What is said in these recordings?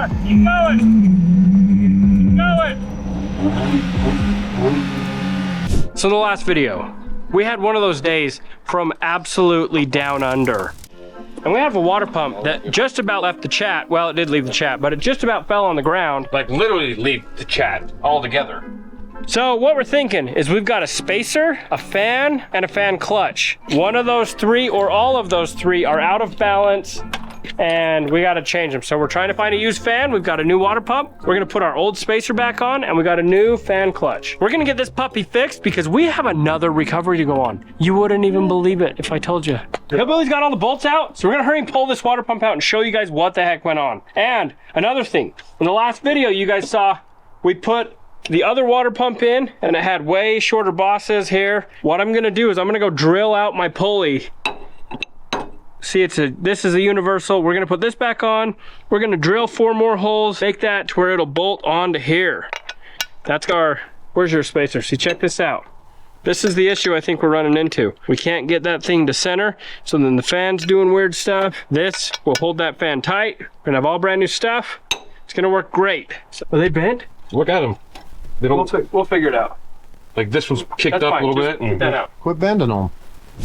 Yeah, keep going. Keep going. So the last video, we had one of those days from absolutely down under. And we have a water pump that just about left the chat. Well, it did leave the chat, but it just about fell on the ground. Like literally leave the chat altogether. So what we're thinking is we've got a spacer, a fan, and a fan clutch. One of those three or all of those three are out of balance and we gotta change them. So we're trying to find a used fan. We've got a new water pump. We're gonna put our old spacer back on and we got a new fan clutch. We're gonna get this puppy fixed because we have another recovery to go on. You wouldn't even believe it if I told you. Hillbilly's got all the bolts out, so we're gonna hurry and pull this water pump out and show you guys what the heck went on. And another thing, in the last video you guys saw, we put the other water pump in and it had way shorter bosses here. What I'm gonna do is I'm gonna go drill out my pulley. See, this is a universal. We're gonna put this back on. We're gonna drill 4 more holes, make that to where it'll bolt onto here. That's our, where's your spacer? See, check this out. This is the issue I think we're running into. We can't get that thing to center, so then the fan's doing weird stuff. This will hold that fan tight. We're gonna have all brand new stuff. It's gonna work great. So, are they bent? Look at them. They don't. We'll figure it out. Like this one's kicked up a little bit. Get that out. Quit bending them.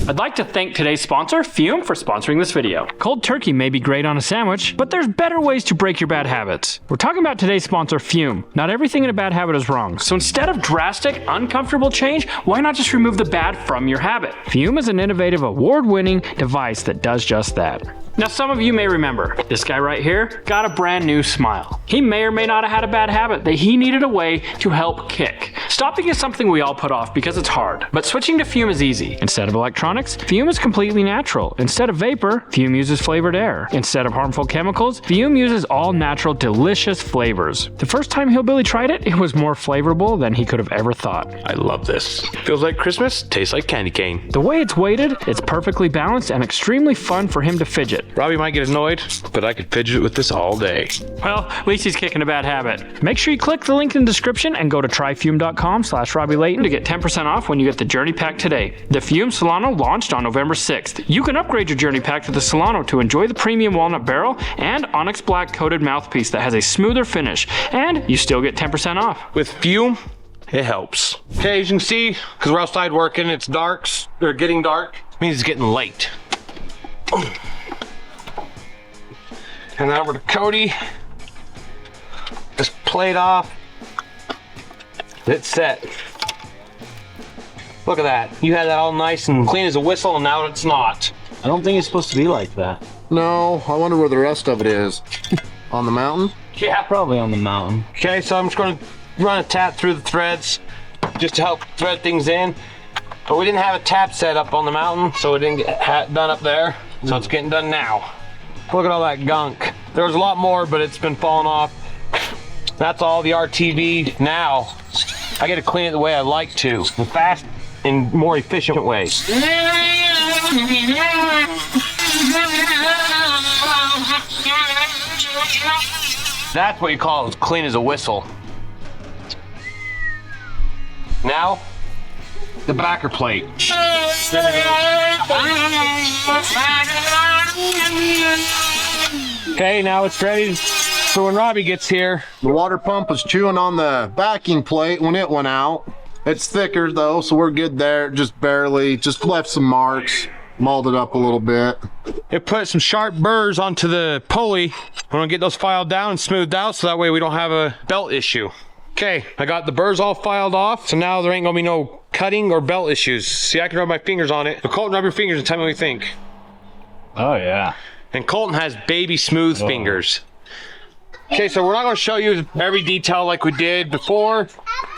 I'd like to thank today's sponsor, Fume, for sponsoring this video. Cold turkey may be great on a sandwich, but there's better ways to break your bad habits. We're talking about today's sponsor, Fume. Not everything in a bad habit is wrong. So instead of drastic, uncomfortable change, why not just remove the bad from your habit? Fume is an innovative, award-winning device that does just that. Now, some of you may remember, this guy right here got a brand new smile. He may or may not have had a bad habit that he needed a way to help kick. Stopping is something we all put off because it's hard, but switching to Fume is easy. Instead of electronics, Fume is completely natural. Instead of vapor, Fume uses flavored air. Instead of harmful chemicals, Fume uses all natural, delicious flavors. The first time Hillbilly tried it, it was more flavorful than he could have ever thought. I love this. Feels like Christmas, tastes like candy cane. The way it's weighted, it's perfectly balanced and extremely fun for him to fidget. Robbie might get annoyed, but I could fidget with this all day. Well, at least he's kicking a bad habit. Make sure you click the link in the description and go to tryfume.com/RobbyLayton to get 10% off when you get the Journey Pack today. The Fume Solano launched on November 6th. You can upgrade your Journey Pack to the Solano to enjoy the premium walnut barrel and onyx black coated mouthpiece that has a smoother finish, and you still get 10% off. With Fume, it helps. Okay, as you can see, because we're outside working, it's dark, or getting dark. It means it's getting late. And then over to Cody. This plate off. It's set. Look at that. You had that all nice and clean as a whistle, and now it's not. I don't think it's supposed to be like that. No, I wonder where the rest of it is. On the mountain? Yeah. Probably on the mountain. Okay, so I'm just going to run a tap through the threads just to help thread things in. But we didn't have a tap set up on the mountain, so it didn't get done up there. So it's getting done now. Look at all that gunk. There was a lot more, but it's been falling off. That's all the RTV now. I get to clean it the way I like to, the fast and more efficient way. That's what you call as clean as a whistle. Now, the backer plate. Okay, now it's ready for when Robbie gets here. The water pump was chewing on the backing plate when it went out. It's thicker though, so we're good there. Just barely, just left some marks, molded up a little bit. It put some sharp burrs onto the pulley. We're gonna get those filed down and smoothed out so that way we don't have a belt issue. Okay, I got the burrs all filed off, so now there ain't gonna be no cutting or belt issues. See, I can rub my fingers on it. So Colton, rub your fingers and tell me what you think. Oh yeah. And Colton has baby smooth fingers. Okay, so we're not gonna show you every detail like we did before,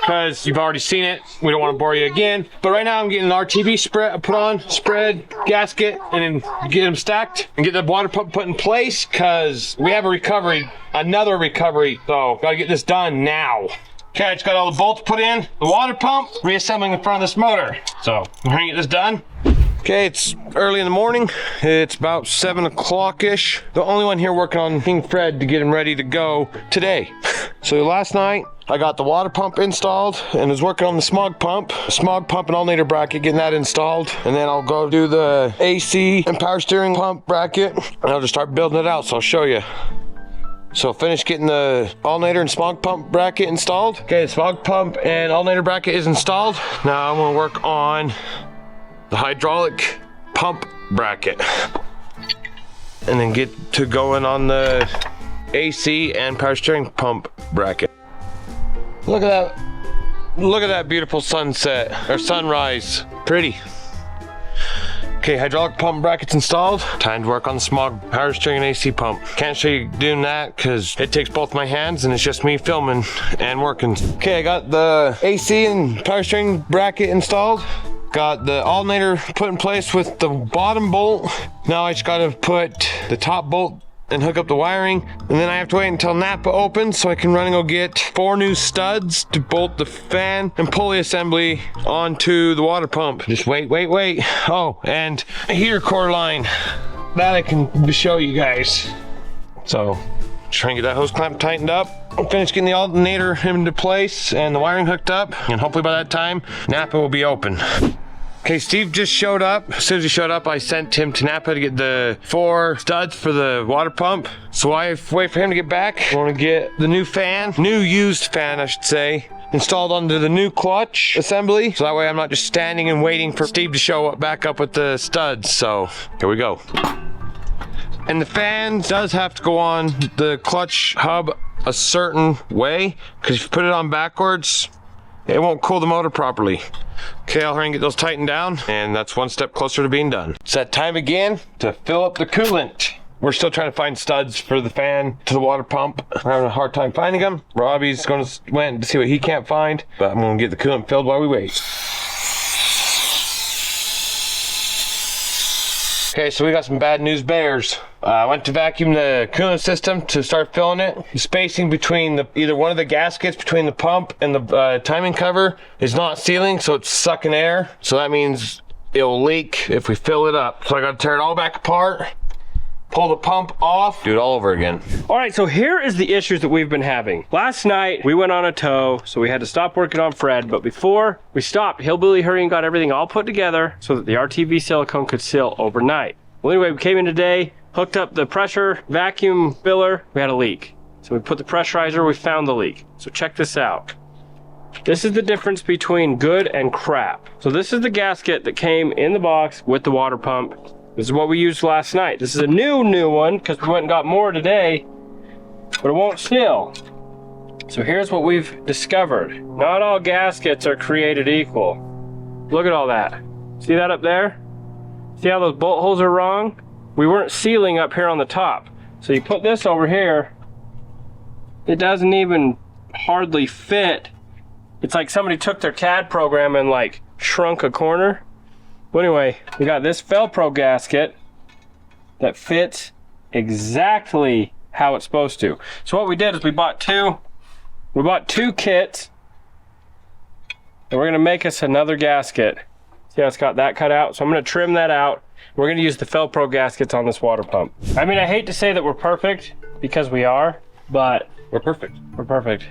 because you've already seen it. We don't wanna bore you again. But right now I'm getting an RTV put on, spread, gasket, and then get them stacked and get the water pump put in place, because we have a recovery, another recovery, so gotta get this done now. Okay, I just got all the bolts put in, the water pump, reassembling in front of this motor. So we're gonna get this done. Okay, it's early in the morning. It's about 7 o'clock-ish. The only one here working on King Fred to get him ready to go today. So last night, I got the water pump installed and was working on the smog pump and alternator bracket, getting that installed. And then I'll go do the AC and power steering pump bracket, and I'll just start building it out, so I'll show you. So finished getting the alternator and smog pump bracket installed. Okay, the smog pump and alternator bracket is installed. Now I'm gonna work on the hydraulic pump bracket. And then get to going on the AC and power steering pump bracket. Look at that. Look at that beautiful sunset, or sunrise. Pretty. Okay, hydraulic pump brackets installed. Time to work on the smog power steering and AC pump. Can't show you doing that because it takes both my hands and it's just me filming and working. Okay, I got the AC and power steering bracket installed. Got the alternator put in place with the bottom bolt. Now I just gotta put the top bolt and hook up the wiring, and then I have to wait until Napa opens so I can run and go get 4 new studs to bolt the fan and pulley assembly onto the water pump. Just wait. Oh, and a heater core line that I can show you guys. So trying to get that hose clamp tightened up. I'm finished getting the alternator into place and the wiring hooked up, and hopefully by that time Napa will be open. Okay, Steve just showed up. As soon as he showed up, I sent him to Napa to get the 4 studs for the water pump. So I wait for him to get back. I want to get the new fan, new used fan, I should say, installed onto the new clutch assembly. So that way I'm not just standing and waiting for Steve to show up back up with the studs. So here we go. And the fan does have to go on the clutch hub a certain way, because if you put it on backwards, it won't cool the motor properly. Okay, I'll hurry and get those tightened down, and that's one step closer to being done. It's that time again to fill up the coolant. We're still trying to find studs for the fan to the water pump. We're having a hard time finding them. Robby's went to see what he can't find, but I'm gonna get the coolant filled while we wait. Okay, so we got some bad news bears. I went to vacuum the coolant system to start filling it. The spacing between either one of the gaskets between the pump and the timing cover is not sealing, so it's sucking air. So that means it'll leak if we fill it up. So I gotta tear it all back apart, pull the pump off, do it all over again. All right, so here is the issues that we've been having. Last night, we went on a tow, so we had to stop working on Fred, but before we stopped, Hillbilly hurried and got everything all put together so that the RTV silicone could seal overnight. Well, anyway, we came in today, hooked up the pressure vacuum filler, we had a leak. So we put the pressurizer, we found the leak. So check this out. This is the difference between good and crap. So this is the gasket that came in the box with the water pump. This is what we used last night. This is a new one, because we went and got more today, but it won't seal. So here's what we've discovered. Not all gaskets are created equal. Look at all that. See that up there? See how those bolt holes are wrong? We weren't sealing up here on the top. So you put this over here, it doesn't even hardly fit. It's like somebody took their CAD program and like shrunk a corner. But anyway, we got this Velcro gasket that fits exactly how it's supposed to. So what we did is we bought two kits, and we're gonna make us another gasket. See how it's got that cut out? So I'm gonna trim that out. We're gonna use the Velcro gaskets on this water pump. I mean, I hate to say that we're perfect, because we are, but We're perfect. we're perfect.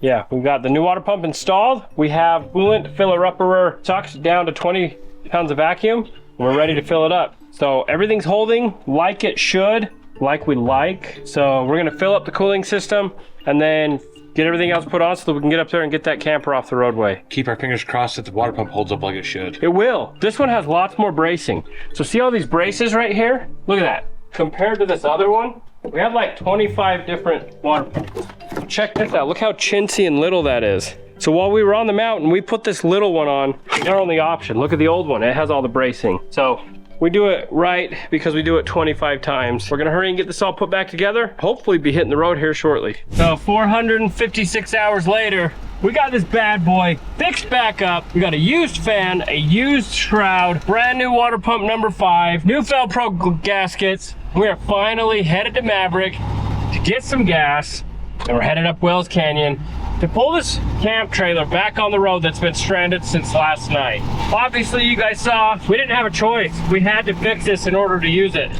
Yeah, we've got the new water pump installed. We have coolant filler-upper sucked down to 20 pounds of vacuum. We're ready to fill it up. So everything's holding like it should, like we like. So we're gonna fill up the cooling system and then get everything else put on so that we can get up there and get that camper off the roadway. Keep our fingers crossed that the water pump holds up like it should. It will. This one has lots more bracing. So see all these braces right here? Look at that. Compared to this other one, we have like 25 different water pumps. Check this out. Look how chintzy and little that is. So while we were on the mountain, we put this little one on. Our only option. Look at the old one. It has all the bracing. So we do it right because we do it 25 times. We're gonna hurry and get this all put back together. Hopefully be hitting the road here shortly. So 456 hours later, we got this bad boy fixed back up. We got a used fan, a used shroud, brand new water pump number 5, new Velcro gaskets. We are finally headed to Maverick to get some gas, and we're headed up Wells Canyon to pull this camp trailer back on the road that's been stranded since last night. Obviously, you guys saw, we didn't have a choice. We had to fix this in order to use it.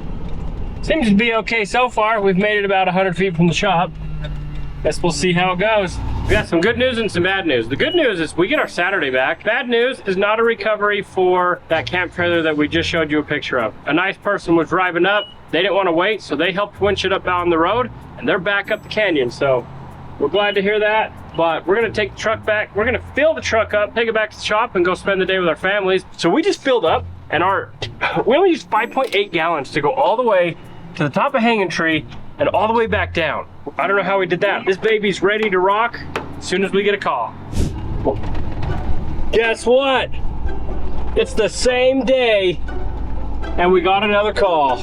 Seems to be okay so far. We've made it about 100 feet from the shop. Guess we'll see how it goes. We got some good news and some bad news. The good news is we get our Saturday back. Bad news is not a recovery for that camp trailer that we just showed you a picture of. A nice person was driving up, They didn't want to wait, so they helped winch it up on the road, and they're back up the canyon. So we're glad to hear that. But we're gonna take the truck back. We're gonna fill the truck up, take it back to the shop, and go spend the day with our families. So we just filled up, and we only used 5.8 gallons to go all the way to the top of Hanging Tree and all the way back down. I don't know how we did that. This baby's ready to rock as soon as we get a call. Guess what? It's the same day, and we got another call.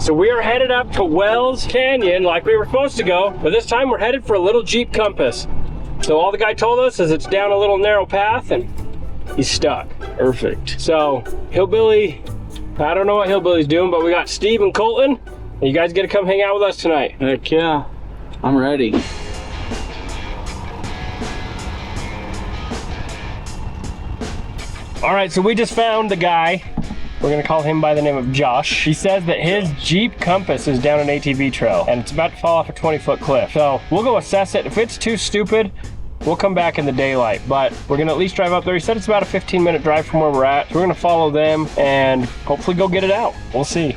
So we are headed up to Wells Canyon like we were supposed to go, but this time we're headed for a little Jeep Compass. So all the guy told us is it's down a little narrow path and he's stuck. Perfect. So Hillbilly, I don't know what Hillbilly's doing, but we got Steve and Colton. And you guys get to come hang out with us tonight. Heck yeah, I'm ready. All right, so we just found the guy. We're gonna call him by the name of Josh. He says that his Jeep Compass is down an ATV trail and it's about to fall off a 20-foot cliff. So we'll go assess it. If it's too stupid, we'll come back in the daylight, but we're gonna at least drive up there. He said it's about a 15-minute drive from where we're at. So we're gonna follow them and hopefully go get it out. We'll see.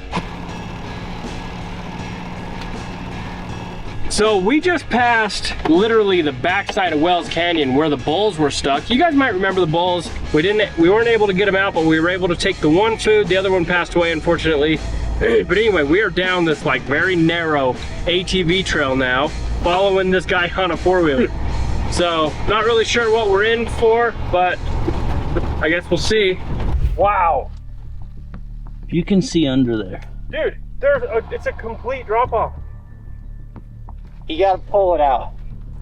So we just passed literally the backside of Wells Canyon where the bulls were stuck. You guys might remember the bulls. We weren't able to get them out, but we were able to take the one food. The other one passed away, unfortunately. But anyway, we are down this like very narrow ATV trail now, following this guy on a four-wheeler. So not really sure what we're in for, but I guess we'll see. Wow. You can see under there. Dude, it's a complete drop-off. You gotta pull it out.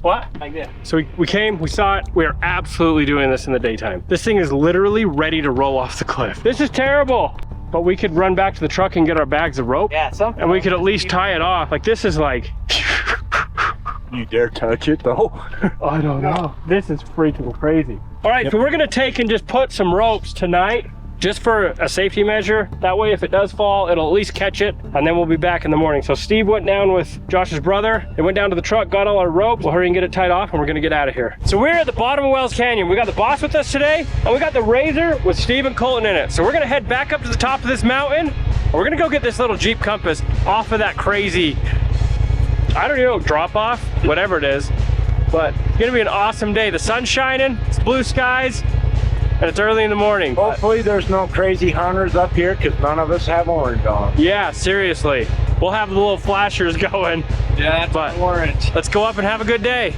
What? Like this. So we came, we saw it. We are absolutely doing this in the daytime. This thing is literally ready to roll off the cliff. This is terrible. But we could run back to the truck and get our bags of rope. Yeah, something. And we could at least tie it off. Like this is like. You dare touch it though? I don't know. This is freaking crazy. All right, so we're gonna take and just put some ropes tonight, just for a safety measure. That way, if it does fall, it'll at least catch it, and then we'll be back in the morning. So Steve went down with Josh's brother. They went down to the truck, got all our ropes. We'll hurry and get it tied off, and we're gonna get out of here. So we're at the bottom of Wells Canyon. We got the boss with us today, and we got the Razor with Steve and Colton in it. So we're gonna head back up to the top of this mountain, and we're gonna go get this little Jeep Compass off of that crazy, I don't know, drop off, whatever it is. But it's gonna be an awesome day. The sun's shining, it's blue skies, and it's early in the morning. Hopefully there's no crazy hunters up here because none of us have orange on. Yeah, seriously. We'll have the little flashers going. Yeah, but orange. Let's go up and have a good day.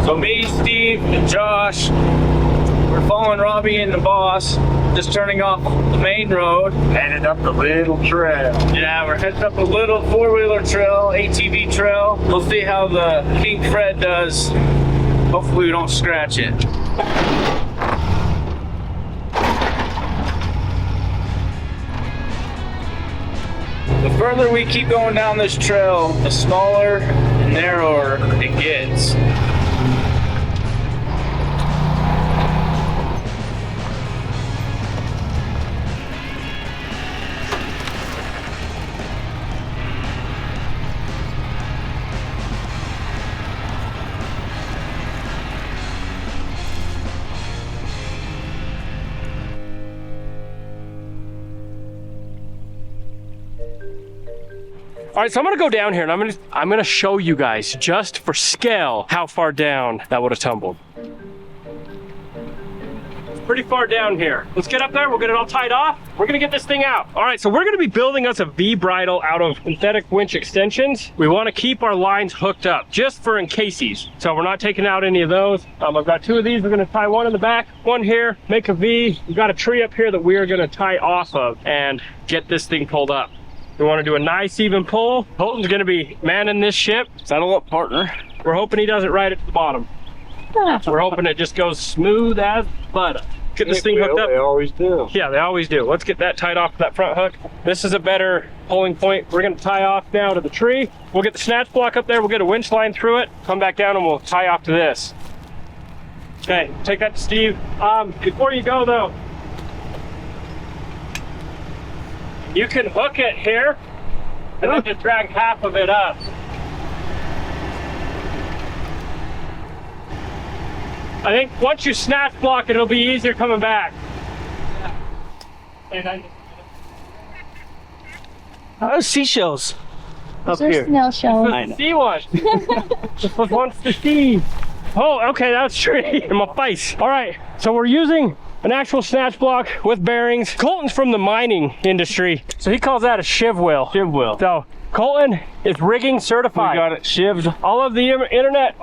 So me, Steve, and Josh, we're following Robby and the boss, just turning off the main road. Headed up the little trail. Yeah, we're heading up a little four-wheeler trail, ATV trail. We'll see how the King Fred does. Hopefully we don't scratch it. The further we keep going down this trail, the smaller and narrower it gets. All right, so I'm gonna go down here and I'm gonna show you guys just for scale how far down that would have tumbled. It's pretty far down here. Let's get up there, we'll get it all tied off. We're gonna get this thing out. All right, so we're gonna be building us a V bridle out of synthetic winch extensions. We wanna keep our lines hooked up just for in cases. So we're not taking out any of those. I've got two of these. We're gonna tie one in the back, one here, make a V. We've got a tree up here that we are gonna tie off of and get this thing pulled up. We want to do a nice even pull. Colton's going to be manning this ship. Saddle up, partner. We're hoping he doesn't ride it to the bottom. We're hoping it just goes smooth as butter. Get this thing hooked up. They always do. Yeah, they always do. Let's get that tied off to that front hook. This is a better pulling point. We're going to tie off now to the tree. We'll get the snatch block up there. We'll get a winch line through it. Come back down and we'll tie off to this. Okay, take that to Steve. Before you go though, you can hook it here and then just drag half of it up. I think once you snatch block it, it'll be easier coming back. Oh, seashells. Up There's here. snail shells. I know. See one. This was once the Steve. Oh, okay, that's tree in my face. All right, so we're using an actual snatch block with bearings. Colton's from the mining industry, so he calls that a shiv wheel. Shiv wheel. So Colton is rigging certified. We got it shivved. All of the internet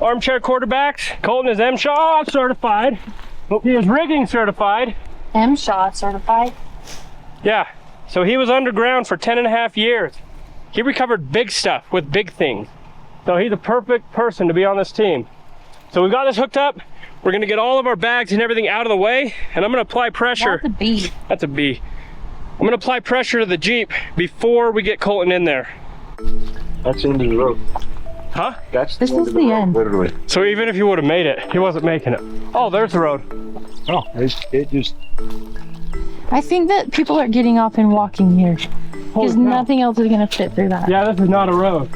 armchair quarterbacks, Colton is MSHA certified. He is rigging certified. MSHA certified. Yeah, so he was underground for 10.5 years. He recovered big stuff with big things. So he's a perfect person to be on this team. So we've got this hooked up. We're gonna get all of our bags and everything out of the way, and I'm gonna apply pressure. That's a B. That's a B. I'm gonna apply pressure to the Jeep before we get Colton in there. That's the end of the road. Huh? That's This is the end. literally. So even if he would have made it, he wasn't making it. Oh, there's the road. Oh, it just. I think that people are getting off and walking here because cow. nothing else is gonna fit through that. Yeah, this is not a road.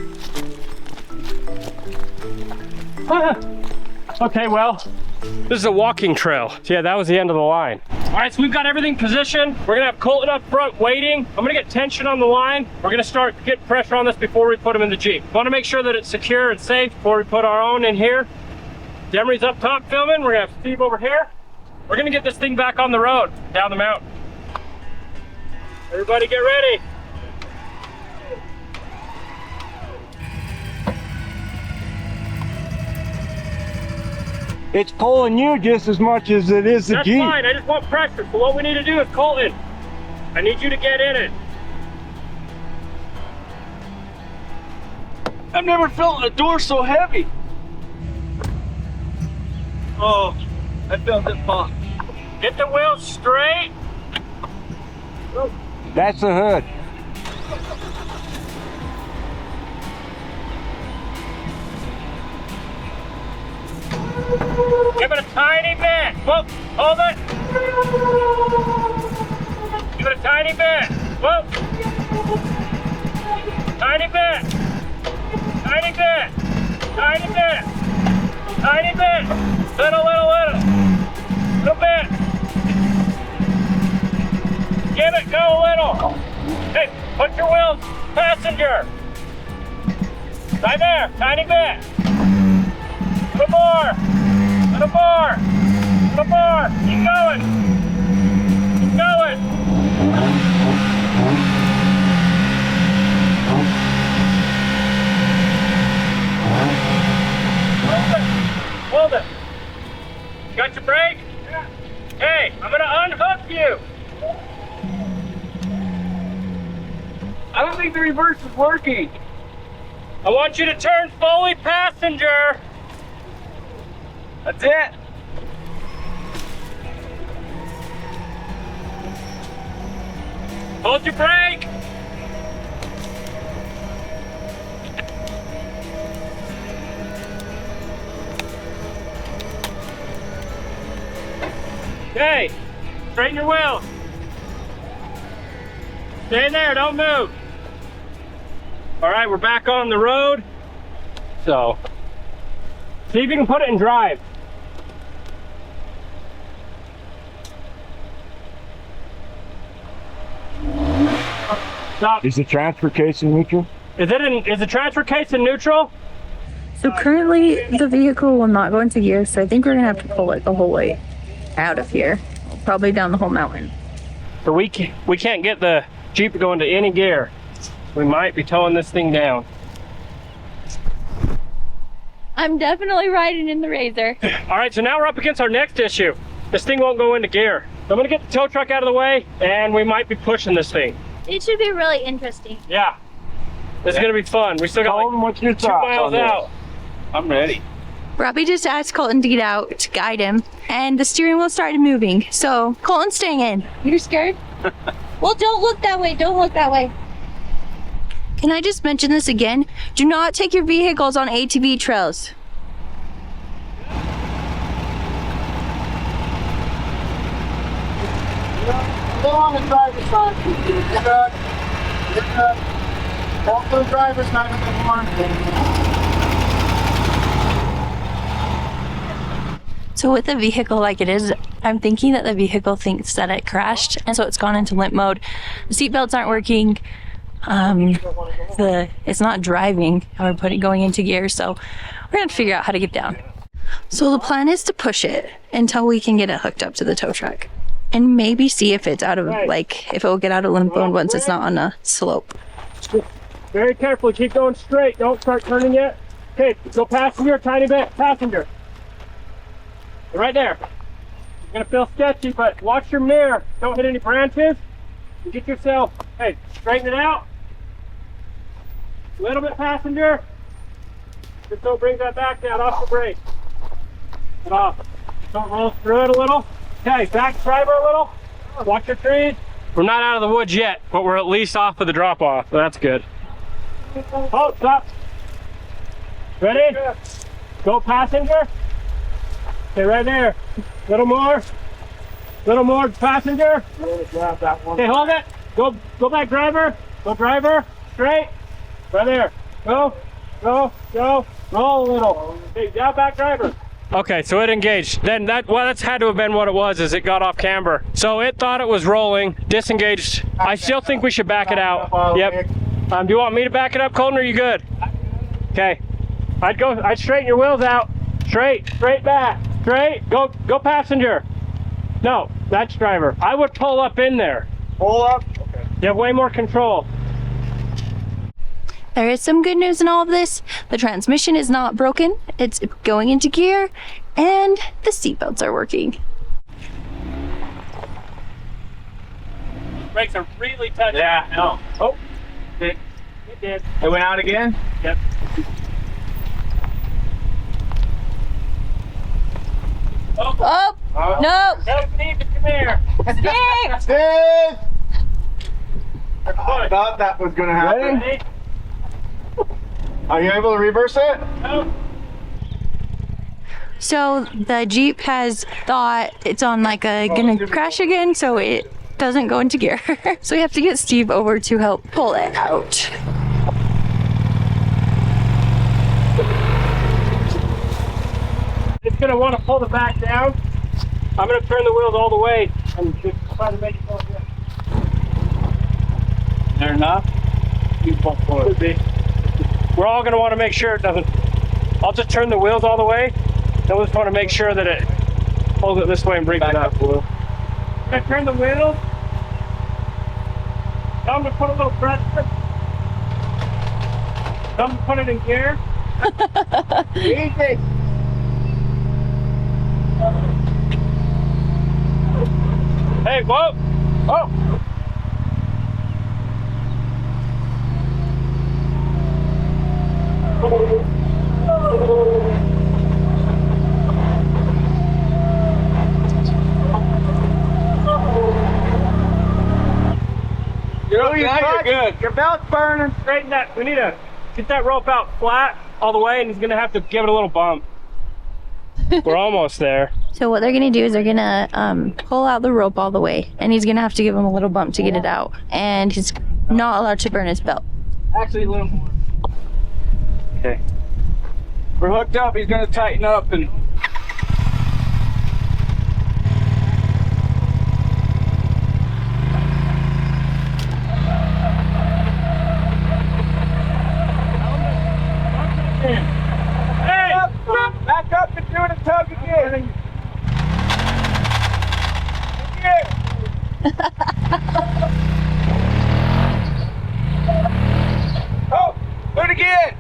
Okay, well, this is a walking trail. So yeah, that was the end of the line. All right, so we've got everything positioned. We're gonna have Colton up front waiting. I'm gonna get tension on the line. We're gonna start getting pressure on this before we put him in the Jeep. Want to make sure that it's secure and safe before we put our own in here. Demery's up top filming. We're gonna have Steve over here. We're gonna get this thing back on the road, down the mountain. Everybody get ready. It's pulling you just as much as it is the That's Jeep. fine, I just want pressure. So what we need to do is Colton, I need you to get in it. I've never felt a door so heavy. Oh, I felt it pop. Get the wheels straight. That's the hood. Give it a tiny bit. Whoop, hold it. Give it a tiny bit. Whoop. Tiny bit. Tiny bit. Tiny bit. Tiny bit. Little. Little bit. Give it, go a little. Hey, put your wheels passenger. Right there, tiny bit. Little more. Little more. Little more. Keep going. Keep going. Hold it. Got your brake? Yeah. Hey, I'm gonna unhook you. I don't think the reverse is working. I want you to turn fully passenger. That's it. Hold your brake. Okay, straighten your wheels. Stay there, don't move. All right, we're back on the road. So, see if you can put it in drive. Stop. Is the transfer case in neutral? Is the transfer case in neutral? So currently the vehicle will not go into gear, so I think we're gonna have to pull it the whole way out of here, probably down the whole mountain. So we can't get the Jeep to go into any gear. We might be towing this thing down. I'm definitely riding in the Razor. All right, so now we're up against our next issue. This thing won't go into gear. So I'm gonna get the tow truck out of the way, and we might be pushing this thing. It should be really interesting. Yeah, this is gonna be fun. We still got Colton, like what's your 2 thoughts miles on this? out. I'm ready. Robbie just asked Colton to get out to guide him, and the steering wheel started moving. So Colton's staying in. You're scared? Well, don't look that way. Don't look that way. Can I just mention this again? Do not take your vehicles on ATV trails. Go on the driver's side. You're good. You're good. Walk to the driver's side of the horn. So with a vehicle like it is, I'm thinking that the vehicle thinks that it crashed, and so it's gone into limp mode. The seatbelts aren't working. It's not driving. We're going into gear, so we're gonna have to figure out how to get down. So the plan is to push it until we can get it hooked up to the tow truck, and maybe see if it's out of if it will get out of limp mode once it's not on a slope. Very carefully, keep going straight. Don't start turning yet. Okay, go passenger, tiny bit, passenger. Right there. You're gonna feel sketchy, but watch your mirror. Don't hit any branches. Get yourself, hey, straighten it out. Little bit passenger. Just don't bring that back down, off the brake. Get off. Don't roll through it a little. Okay, back driver a little. Watch your trees. We're not out of the woods yet, but we're at least off of the drop off, so that's good. Oh, stop. Ready? Go passenger. Okay, right there. Little more passenger. Okay, hold it. Go back driver. Go driver. Straight. Right there. Go. Roll a little. Okay, down back driver. Okay, so it engaged. Then that's had to have been what it was, is it got off camber. So it thought it was rolling, disengaged. I still think we should back it out. Yep. Do you want me to back it up, Colton, or are you good? Okay. I'd straighten your wheels out. Straight back. Straight, go passenger. No, that's driver. I would pull up in there. Pull up? Okay. You have way more control. There is some good news in all of this. The transmission is not broken. It's going into gear, and the seatbelts are working. Brakes are really touching. Yeah, no. Oh, It did. it went out again? Yep. Oh, no! No, Steve, come here. Steve! Steve! I thought that was gonna happen. Ready? Are you able to reverse it? No. So the Jeep has thought it's on gonna crash again, so it doesn't go into gear. So we have to get Steve over to help pull it out. It's gonna want to pull the back down. I'm gonna turn the wheels all the way and just try to make it go again. There enough? Could be. We're all gonna want to make sure it doesn't. I'll just turn the wheels all the way. Then we'll just want to make sure that it pulls it this way and brings it up. I'm gonna turn the wheels. Now I'm gonna put a little pressure. Now I'm gonna put it in gear. Easy. Hey, whoa! Oh! You're good. Your belt's burning. Straighten that. We need to get that rope out flat all the way, and he's gonna have to give it a little bump. We're almost there. So what they're gonna do is they're gonna pull out the rope all the way, and he's gonna have to give him a little bump to get it out, and he's not allowed to burn his belt. Actually, a little more. Okay. We're hooked up. He's gonna tighten up and. Hey! Back up and do it and tug again. Oh, do it again.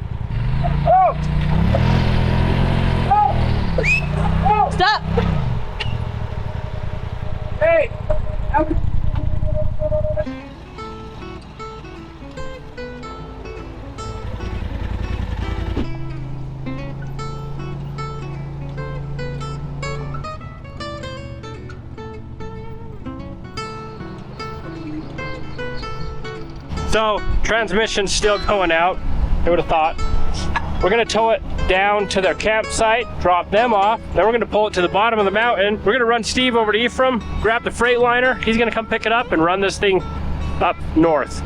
Oh. Oh. Stop! Hey. So, transmission's still going out. I would have thought. We're gonna tow it down to their campsite, drop them off. Then we're gonna pull it to the bottom of the mountain. We're gonna run Steve over to Ephraim, grab the Freightliner. He's gonna come pick it up and run this thing up north.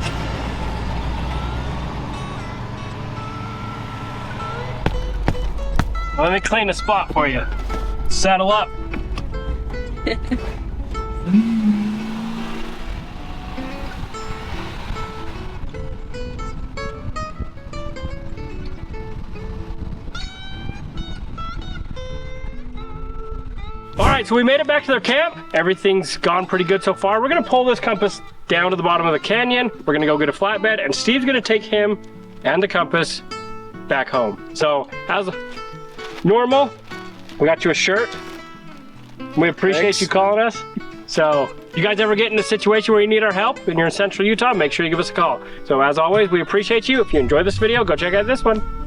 Let me clean the spot for you. Settle up. All right, so we made it back to their camp. Everything's gone pretty good so far. We're gonna pull this compass down to the bottom of the canyon. We're gonna go get a flatbed, and Steve's gonna take him and the compass back home. So as normal, we got you a shirt. We appreciate you calling us. So if you guys ever get in a situation where you need our help and you're in Central Utah, make sure you give us a call. So as always, we appreciate you. If you enjoyed this video, go check out this one.